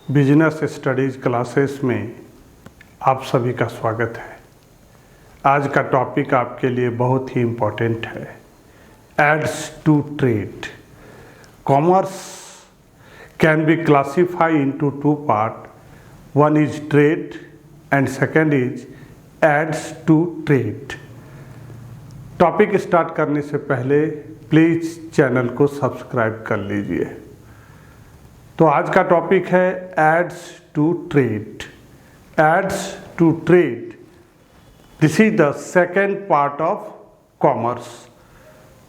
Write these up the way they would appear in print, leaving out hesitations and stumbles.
Business studies classes में आप सभी का स्वागत है। आज का टॉपिक आपके लिए बहुत ही इम्पोर्टेंट है, aids to trade. Commerce can be classify into two part, one is trade and second is aids to trade. Topic start करने से पहले प्लीज़ चैनल को सब्सक्राइब कर लीजिए। तो आज का टॉपिक है aids to trade. Aids to trade, this is the second part of commerce.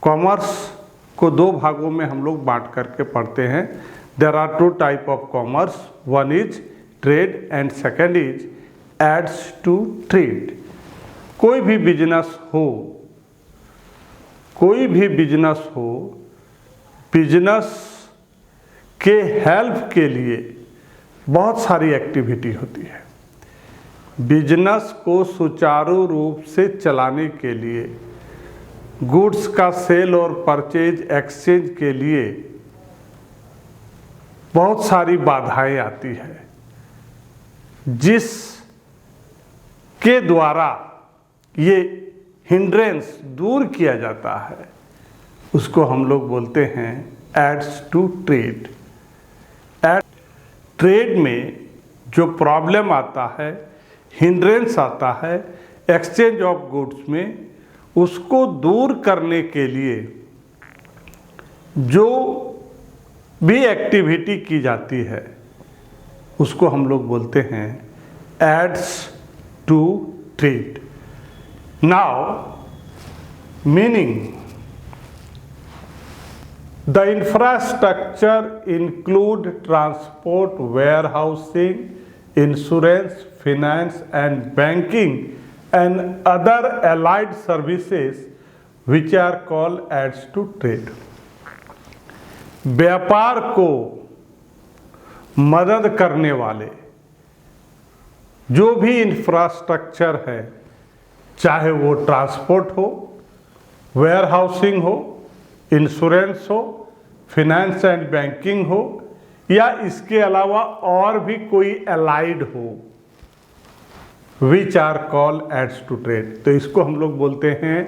Commerce को दो भागों में हम लोग बांट करके पढ़ते हैं। There are two type of commerce, one is trade and second is aids to trade. कोई भी बिजनेस हो, बिजनेस के हेल्प के लिए बहुत सारी एक्टिविटी होती है। बिजनेस को सुचारू रूप से चलाने के लिए, गुड्स का सेल और परचेज एक्सचेंज के लिए बहुत सारी बाधाएं आती है, जिस के द्वारा ये हिंड्रेंस दूर किया जाता है, उसको हम लोग बोलते हैं एड्स टू ट्रेड। ट्रेड में जो प्रॉब्लम आता है, हिंड्रेंस आता है एक्सचेंज ऑफ गुड्स में, उसको दूर करने के लिए जो भी एक्टिविटी की जाती है उसको हम लोग बोलते हैं aids to trade. Now meaning, the infrastructure include transport, warehousing, insurance, finance and banking and other allied services which are called adds to trade। व्यापार को मदद करने वाले जो भी इंफ्रास्ट्रक्चर है, चाहे वो ट्रांसपोर्ट हो, वेयरहाउसिंग हो, इंश्योरेंस हो, फिनेंस एंड बैंकिंग हो, या इसके अलावा और भी कोई अलाइड हो, which are call aids to trade. तो इसको हम लोग बोलते हैं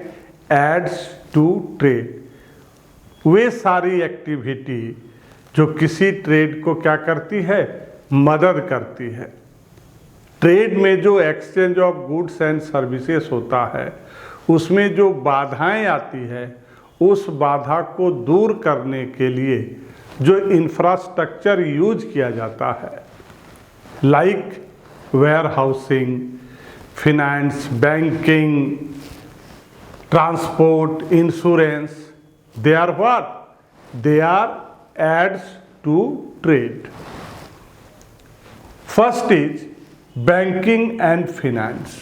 एड्स टू ट्रेड। वे सारी एक्टिविटी जो किसी ट्रेड को क्या करती है, मदद करती है। ट्रेड में जो exchange of goods and services होता है, उसमें जो बाधाएं आती है, उस बाधा को दूर करने के लिए जो इंफ्रास्ट्रक्चर यूज किया जाता है, like warehousing, finance, banking, transport, insurance, they are what? They are aids to trade. First is banking and finance.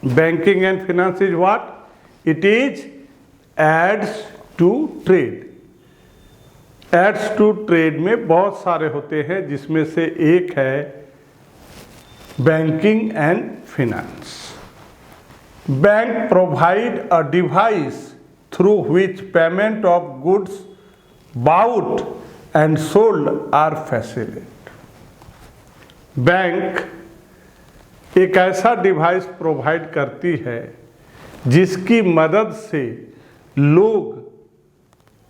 Banking and finance is what? It is aids to trade. Aids to trade में बहुत सारे होते हैं, जिसमें से एक है banking and finance. Bank provide a device through which payment of goods bought and sold are facilitated. Bank एक ऐसा डिवाइस प्रोवाइड करती है जिसकी मदद से लोग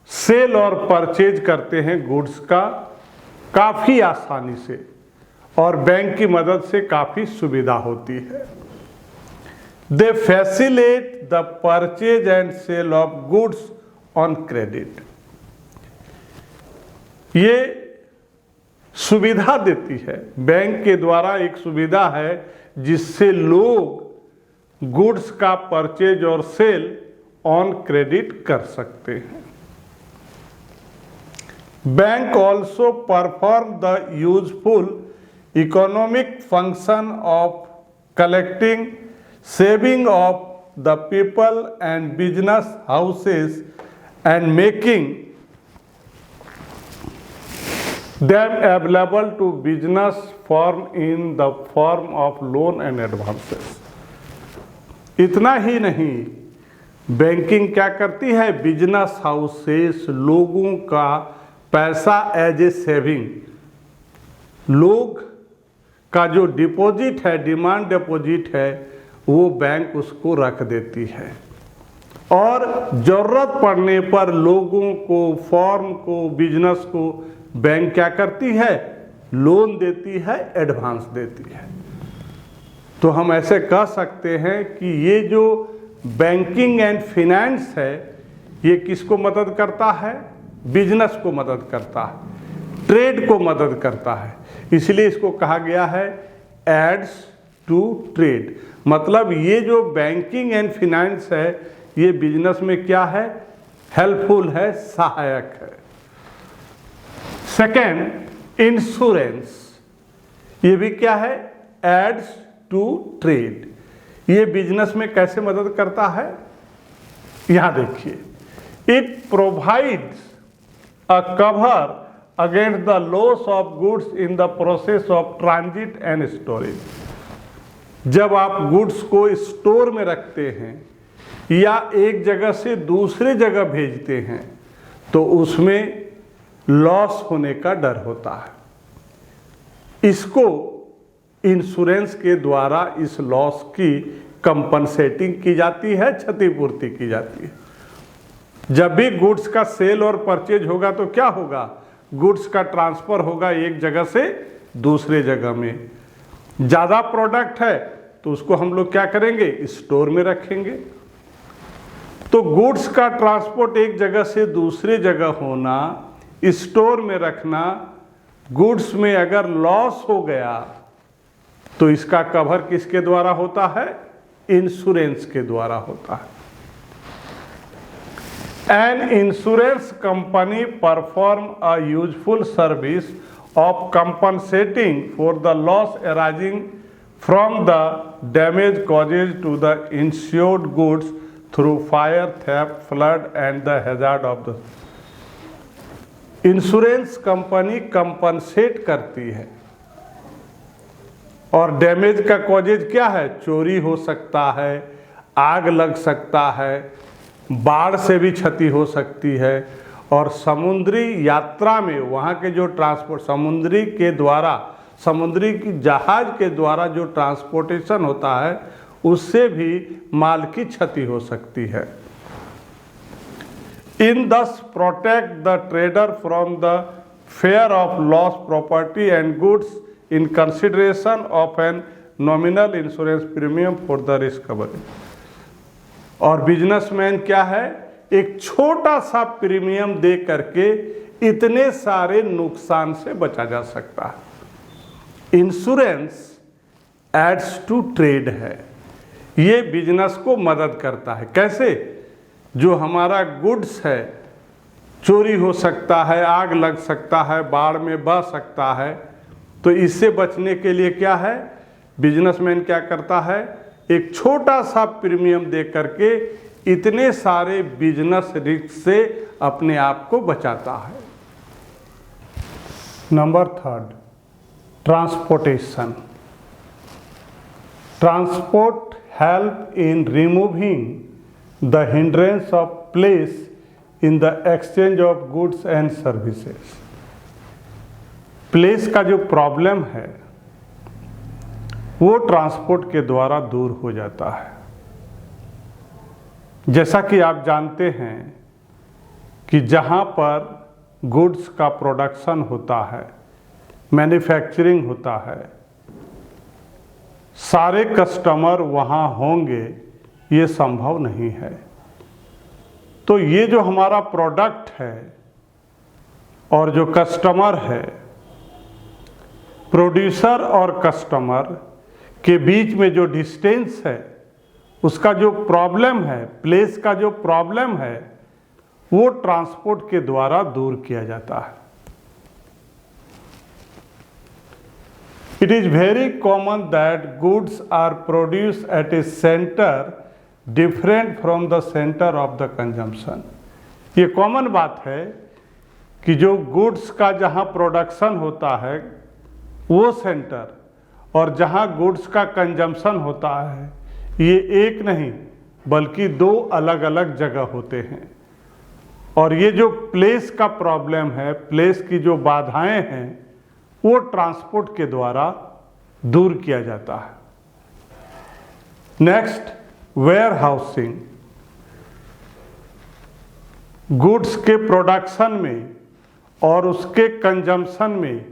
सेल और परचेज करते हैं गुड्स का काफ़ी आसानी से, और बैंक की मदद से काफ़ी सुविधा होती है। They facilitate the purchase and sale of goods on credit. ये सुविधा देती है, बैंक के द्वारा एक सुविधा है जिससे लोग गुड्स का परचेज और सेल ऑन क्रेडिट कर सकते हैं। Bank also perform the useful economic function of collecting saving of the people and business houses and making them available to business firm in the form of loan and advances। इतना ही नहीं, banking क्या करती है, business houses लोगों का पैसा as a saving लोग का जो डिपॉजिट है, डिमांड डिपॉजिट है, वो बैंक उसको रख देती है और ज़रूरत पड़ने पर लोगों को, फॉर्म को, बिजनेस को बैंक क्या करती है? लोन देती है, एडवांस देती है। तो हम ऐसे कह सकते हैं कि ये जो बैंकिंग एंड फिनेंस है, ये किसको मदद करता है? बिजनेस को मदद करता है, ट्रेड को मदद करता है। इसलिए इसको कहा गया है एड्स टू ट्रेड। मतलब ये जो बैंकिंग एंड फिनेंस है, ये बिजनेस में क्या है? हेल्पफुल है, सहायक है। सेकेंड, इंश्योरेंस, ये भी क्या है? Aids to trade. ये बिजनेस में कैसे मदद करता है? यहां देखिए, it provides a cover against the loss of goods in the process of transit and storage. जब आप गुड्स को स्टोर में रखते हैं या एक जगह से दूसरी जगह भेजते हैं तो उसमें लॉस होने का डर होता है। इसको इंश्योरेंस के द्वारा इस लॉस की कंपनसेटिंग की जाती है, क्षतिपूर्ति की जाती है। जब भी गुड्स का सेल और परचेज होगा तो क्या होगा? गुड्स का ट्रांसफर होगा एक जगह से दूसरे जगह में। ज़्यादा प्रोडक्ट है तो उसको हम लोग क्या करेंगे? स्टोर में रखेंगे। तो गुड्स का ट्रांसपोर्ट एक जगह से दूसरे जगह होना, स्टोर में रखना, गुड्स में अगर लॉस हो गया तो इसका कवर किसके द्वारा होता है? इंश्योरेंस के द्वारा होता है। An insurance company perform a useful service of compensating for the loss arising from the damage caused to the insured goods through fire, theft, flood and the hazard of the। Insurance company compensate करती है और damage का causes क्या है? चोरी हो सकता है, आग लग सकता है, बाढ़ से भी क्षति हो सकती है, और समुद्री यात्रा में वहाँ के जो ट्रांसपोर्ट, समुद्री के द्वारा, समुद्री की जहाज के द्वारा जो ट्रांसपोर्टेशन होता है, उससे भी माल की क्षति हो सकती है। In thus protect the trader from the fear of loss property and goods in consideration of an nominal insurance premium for the risk coverage. और बिजनेसमैन क्या है? एक छोटा सा प्रीमियम दे करके इतने सारे नुकसान से बचा जा सकता है। इंश्योरेंस एड्स टू ट्रेड है, ये बिजनेस को मदद करता है। कैसे? जो हमारा गुड्स है, चोरी हो सकता है, आग लग सकता है, बाढ़ में बह सकता है, तो इससे बचने के लिए क्या है? बिजनेसमैन क्या करता है? एक छोटा सा प्रीमियम दे करके इतने सारे बिजनेस रिस्क से अपने आप को बचाता है। Number third, transportation. Transport help in removing the hindrance of place in the exchange of goods and services. Place का जो प्रॉब्लम है वो ट्रांसपोर्ट के द्वारा दूर हो जाता है। जैसा कि आप जानते हैं कि जहाँ पर गुड्स का प्रोडक्शन होता है, मैन्युफैक्चरिंग होता है, सारे कस्टमर वहाँ होंगे, ये संभव नहीं है। तो ये जो हमारा प्रोडक्ट है और जो कस्टमर है, प्रोड्यूसर और कस्टमर के बीच में जो डिस्टेंस है, उसका जो प्रॉब्लम है, प्लेस का जो प्रॉब्लम है, वो ट्रांसपोर्ट के द्वारा दूर किया जाता है। It is very common that goods are produced at a centre different from the centre of the consumption. ये कॉमन बात है कि जो गुड्स का जहाँ प्रोडक्शन होता है वो सेंटर, और जहाँ गुड्स का कंजम्पशन होता है, ये एक नहीं बल्कि दो अलग अलग जगह होते हैं। और ये जो प्लेस का प्रॉब्लम है, प्लेस की जो बाधाएं हैं, वो ट्रांसपोर्ट के द्वारा दूर किया जाता है। Next, warehousing. गुड्स के प्रोडक्शन में और उसके कंजम्पशन में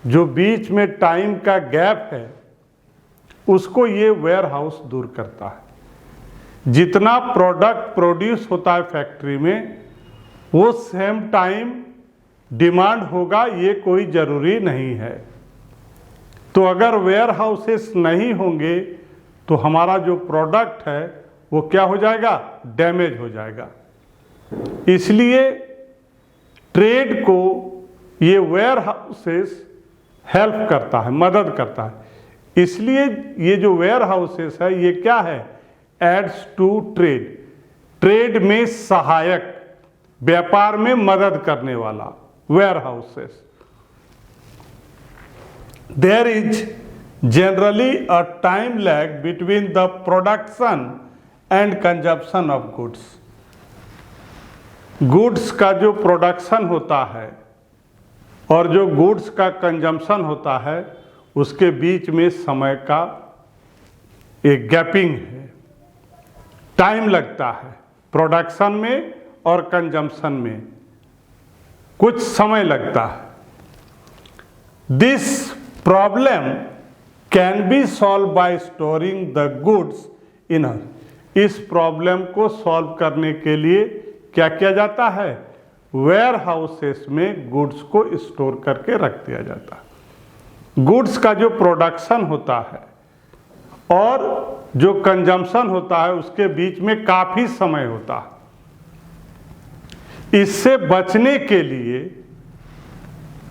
जो बीच में टाइम का गैप है उसको ये वेयर हाउस दूर करता है। जितना प्रोडक्ट प्रोड्यूस होता है फैक्ट्री में वो सेम टाइम डिमांड होगा ये कोई ज़रूरी नहीं है। तो अगर वेयर हाउसेस नहीं होंगे तो हमारा जो प्रोडक्ट है वो क्या हो जाएगा, डैमेज हो जाएगा। इसलिए ट्रेड को ये वेयर हाउसेस हेल्प करता है, मदद करता है। इसलिए ये जो वेयर हाउसेस है ये क्या है, एड्स टू ट्रेड, ट्रेड में सहायक, व्यापार में मदद करने वाला warehouses. There is generally a time lag between the production and consumption of goods. Goods का जो प्रोडक्शन होता है और जो गुड्स का कंजम्पशन होता है उसके बीच में समय का एक गैपिंग है, टाइम लगता है। प्रोडक्शन में और कंजम्पशन में कुछ समय लगता है। This problem can be solve by storing the goods in. इस प्रॉब्लम को सॉल्व करने के लिए क्या किया जाता है, वेयर हाउसेस में गुड्स को स्टोर करके रख दिया जाता है। गुड्स का जो प्रोडक्शन होता है और जो कंजम्पशन होता है उसके बीच में काफ़ी समय होता है। इससे बचने के लिए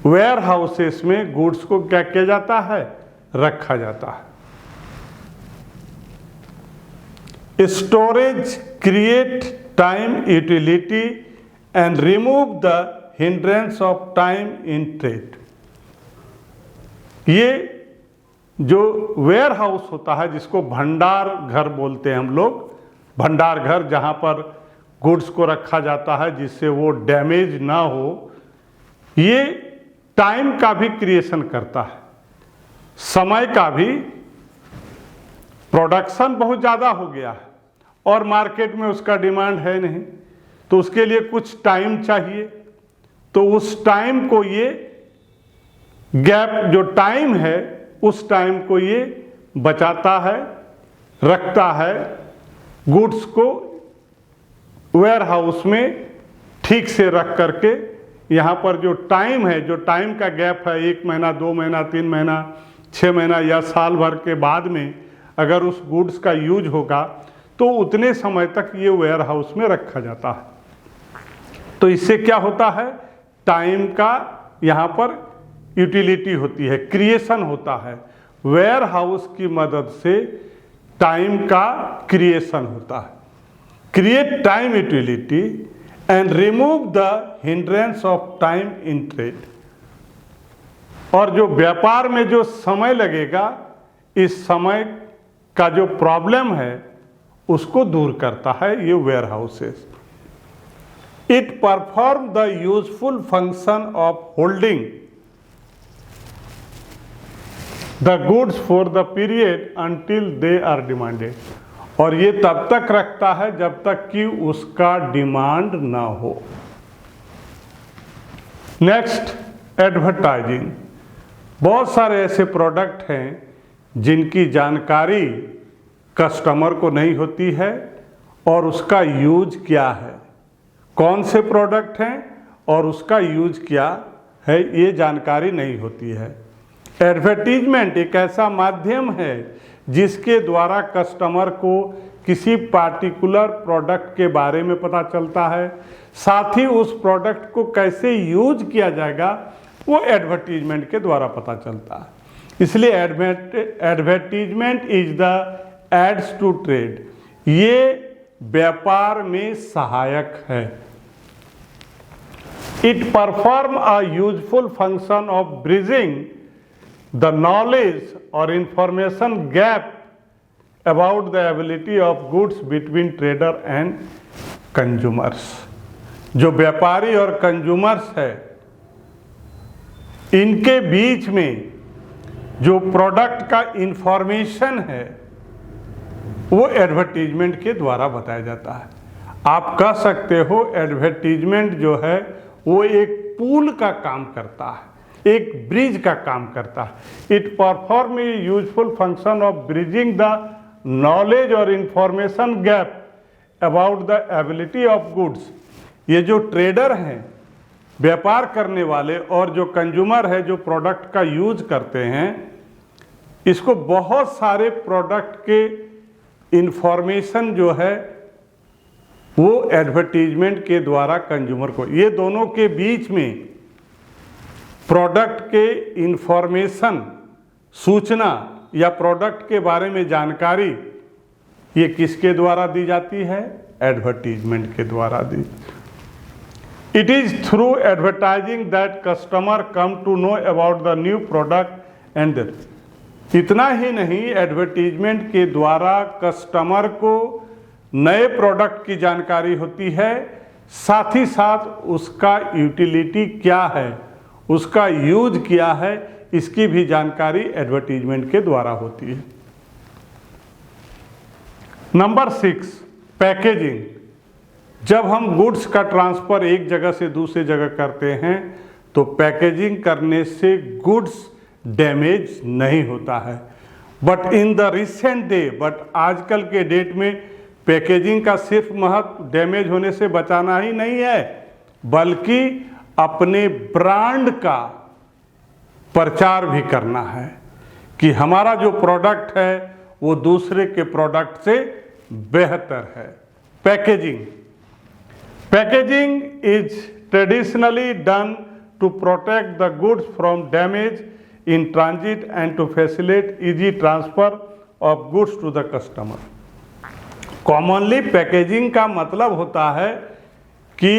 वेयर हाउसेस में गुड्स को क्या किया जाता है, रखा जाता है। Storage create time utility and remove the hindrance of time in trade. ये जो वेयर हाउस होता है जिसको भंडार घर बोलते हैं हम लोग, भंडार घर जहाँ पर गुड्स को रखा जाता है जिससे वो डैमेज ना हो, ये टाइम का भी क्रिएशन करता है, समय का भी। प्रोडक्शन बहुत ज़्यादा हो गया है और मार्केट में उसका डिमांड है नहीं, तो उसके लिए कुछ टाइम चाहिए। तो उस टाइम को ये गैप, जो टाइम है उस टाइम को ये बचाता है, रखता है, गुड्स को वेयर हाउस में ठीक से रख करके। यहाँ पर जो टाइम है, जो टाइम का गैप है, 1 महीना, 2 महीना, 3 महीना, 6 महीना या साल भर के बाद में अगर उस गुड्स का यूज होगा तो उतने समय तक ये वेयर हाउस में रखा जाता है। तो इससे क्या होता है, टाइम का यहाँ पर यूटिलिटी होती है, क्रिएशन होता है। वेयर हाउस की मदद से टाइम का क्रिएशन होता है। Create time utility and remove the hindrance of time in trade. और जो व्यापार में जो समय लगेगा, इस समय का जो प्रॉब्लम है उसको दूर करता है ये warehouses. It perform the useful function of holding the goods for the period until they are demanded. और ये तब तक रखता है जब तक कि उसका डिमांड ना हो। Next, advertising. बहुत सारे ऐसे प्रोडक्ट हैं जिनकी जानकारी कस्टमर को नहीं होती है और उसका यूज क्या है, कौन से प्रोडक्ट हैं और उसका यूज क्या है, ये जानकारी नहीं होती है। एडवर्टीजमेंट एक ऐसा माध्यम है जिसके द्वारा कस्टमर को किसी पार्टिकुलर प्रोडक्ट के बारे में पता चलता है, साथ ही उस प्रोडक्ट को कैसे यूज किया जाएगा वो एडवर्टीजमेंट के द्वारा पता चलता है। इसलिए advertisement is the aids to trade, ये व्यापार में सहायक है। It perform a useful function of bridging the knowledge और information gap about the ability of goods between trader and consumers. जो व्यापारी और कंज्यूमर्स है इनके बीच में जो प्रोडक्ट का इंफॉर्मेशन है वो एडवर्टीजमेंट के द्वारा बताया जाता है। आप कह सकते हो एडवर्टीजमेंट जो है वो एक पुल का काम करता है, एक ब्रिज का काम करता है। It perform a useful function of bridging the knowledge और information gap about the ability of goods. ये जो ट्रेडर हैं, व्यापार करने वाले, और जो कंज्यूमर है जो प्रोडक्ट का यूज करते हैं, इसको बहुत सारे प्रोडक्ट के इंफॉर्मेशन जो है वो एडवर्टीजमेंट के द्वारा कंज्यूमर को, ये दोनों के बीच में प्रोडक्ट के इंफॉर्मेशन, सूचना या प्रोडक्ट के बारे में जानकारी, ये किसके द्वारा दी जाती है? एडवर्टीजमेंट के द्वारा दी। It is through advertising that customer come to know about the new product and. इतना ही नहीं, एडवर्टीजमेंट के द्वारा कस्टमर को नए प्रोडक्ट की जानकारी होती है, साथ ही साथ उसका यूटिलिटी क्या है, उसका यूज क्या है, इसकी भी जानकारी एडवर्टीजमेंट के द्वारा होती है। Number 6, packaging. जब हम गुड्स का ट्रांसफ़र एक जगह से दूसरी जगह करते हैं तो पैकेजिंग करने से गुड्स डैमेज नहीं होता है। But in the recent day, but आजकल के डेट में पैकेजिंग का सिर्फ महत्व डैमेज होने से बचाना ही नहीं है, बल्कि अपने ब्रांड का प्रचार भी करना है कि हमारा जो प्रोडक्ट है वो दूसरे के प्रोडक्ट से बेहतर है। Packaging is traditionally done to protect the goods from damage in transit and to facilitate easy transfer of goods to the customer. Commonly packaging का मतलब होता है कि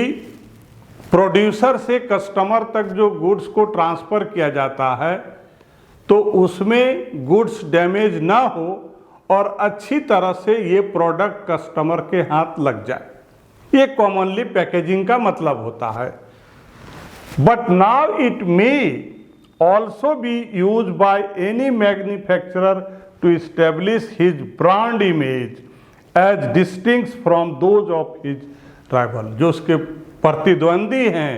प्रोड्यूसर से कस्टमर तक जो गुड्स को ट्रांसफ़र किया जाता है तो उसमें गुड्स डैमेज ना हो और अच्छी तरह से ये प्रोडक्ट कस्टमर के हाथ लग जाए, ये कॉमनली पैकेजिंग का मतलब होता है। But now it may also be use by any manufacturer to establish his brand image as distinct from those of his rival. जो उसके प्रतिद्वंदी हैं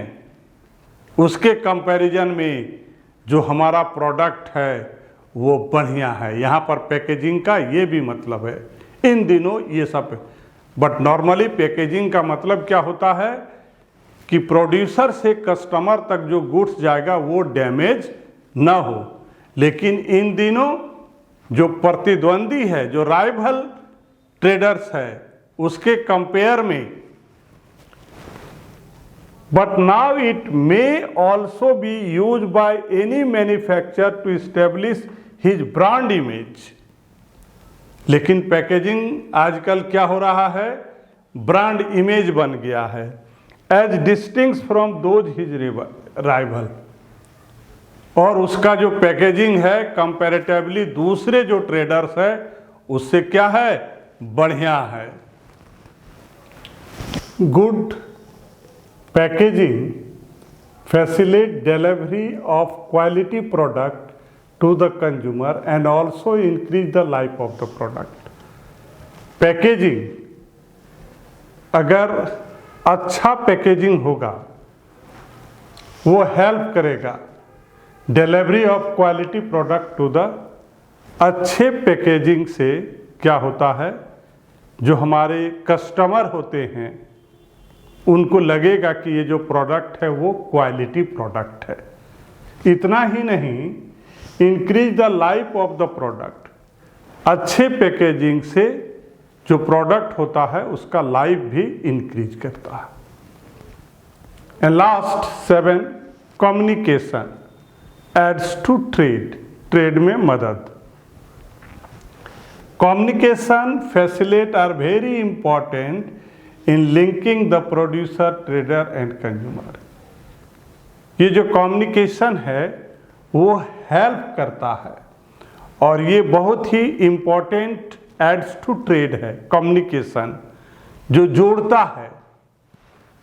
उसके कंपैरिजन में जो हमारा प्रोडक्ट है वो बढ़िया है। यहाँ पर पैकेजिंग का ये भी मतलब है इन दिनों ये सब। बट नॉर्मली पैकेजिंग का मतलब क्या होता है कि प्रोड्यूसर से कस्टमर तक जो गुड्स जाएगा वो डैमेज ना हो। लेकिन इन दिनों जो प्रतिद्वंदी है, जो राइवल ट्रेडर्स है, उसके कंपेयर में, but now it may also be used by any manufacturer to establish his brand image। लेकिन पैकेजिंग आजकल क्या हो रहा है? ब्रांड इमेज बन गया है, as distinct from those his rival. और उसका जो पैकेजिंग है कंपैरेटिवली दूसरे जो ट्रेडर्स है उससे क्या है? बढ़िया है। Good packaging facilitate delivery of quality product to the consumer and also increase the life of the product। Packaging, अगर अच्छा पैकेजिंग होगा वो हेल्प करेगा delivery of quality product to the. अच्छे पैकेजिंग से क्या होता है? जो हमारे कस्टमर होते हैं उनको लगेगा कि ये जो प्रोडक्ट है वो क्वालिटी प्रोडक्ट है। इतना ही नहीं, increase the life of the product. अच्छे पैकेजिंग से जो प्रोडक्ट होता है उसका लाइफ भी इंक्रीज करता है। And last 7, communication aids to trade. Trade में मदद। Communication facilitate are very important in linking the producer, trader and consumer. ये जो कम्युनिकेशन है वो हेल्प करता है और ये बहुत ही इम्पोर्टेंट एड्स टू ट्रेड है। कम्युनिकेशन जो जोड़ता है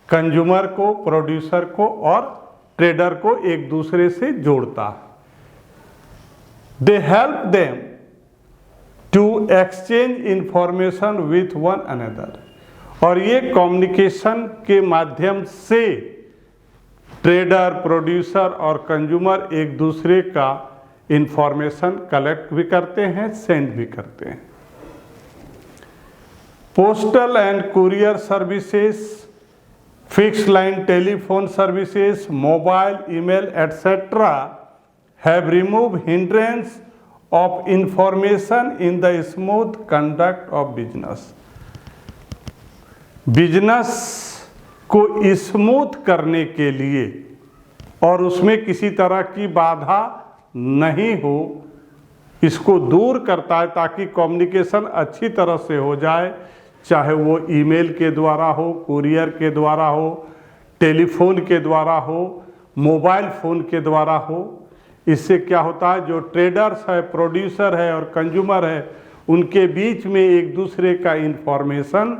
कंज्यूमर को, प्रोड्यूसर को और ट्रेडर को एक दूसरे से जोड़ता है। They help them to exchange information with one another, और ये कम्युनिकेशन के माध्यम से ट्रेडर, प्रोड्यूसर और कंज्यूमर एक दूसरे का इंफॉर्मेशन कलेक्ट भी करते हैं, सेंड भी करते हैं। Postal and courier services, fixed line telephone services, mobile, email etcetera have removed hindrance of information in the smooth conduct of business। Business को स्मूथ करने के लिए और उसमें किसी तरह की बाधा नहीं हो, इसको दूर करता है ताकि कम्युनिकेशन अच्छी तरह से हो जाए, चाहे वो ईमेल के द्वारा हो, कुरियर के द्वारा हो, टेलीफोन के द्वारा हो, मोबाइल फ़ोन के द्वारा हो। इससे क्या होता है, जो ट्रेडर्स है, प्रोड्यूसर है और कंज्यूमर है, उनके बीच में एक दूसरे का इंफॉर्मेशन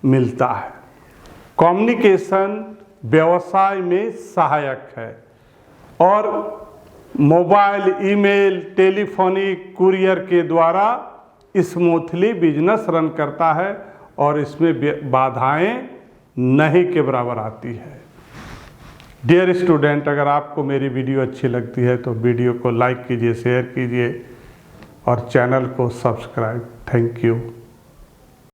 मिलता है। कम्युनिकेशन व्यवसाय में सहायक है और मोबाइल, ईमेल, टेलीफोनिक, कुरियर के द्वारा स्मूथली बिजनेस रन करता है और इसमें बाधाएं नहीं के बराबर आती है। डियर स्टूडेंट, अगर आपको मेरी वीडियो अच्छी लगती है तो वीडियो को लाइक कीजिए, शेयर कीजिए और चैनल को सब्सक्राइब। Thank you.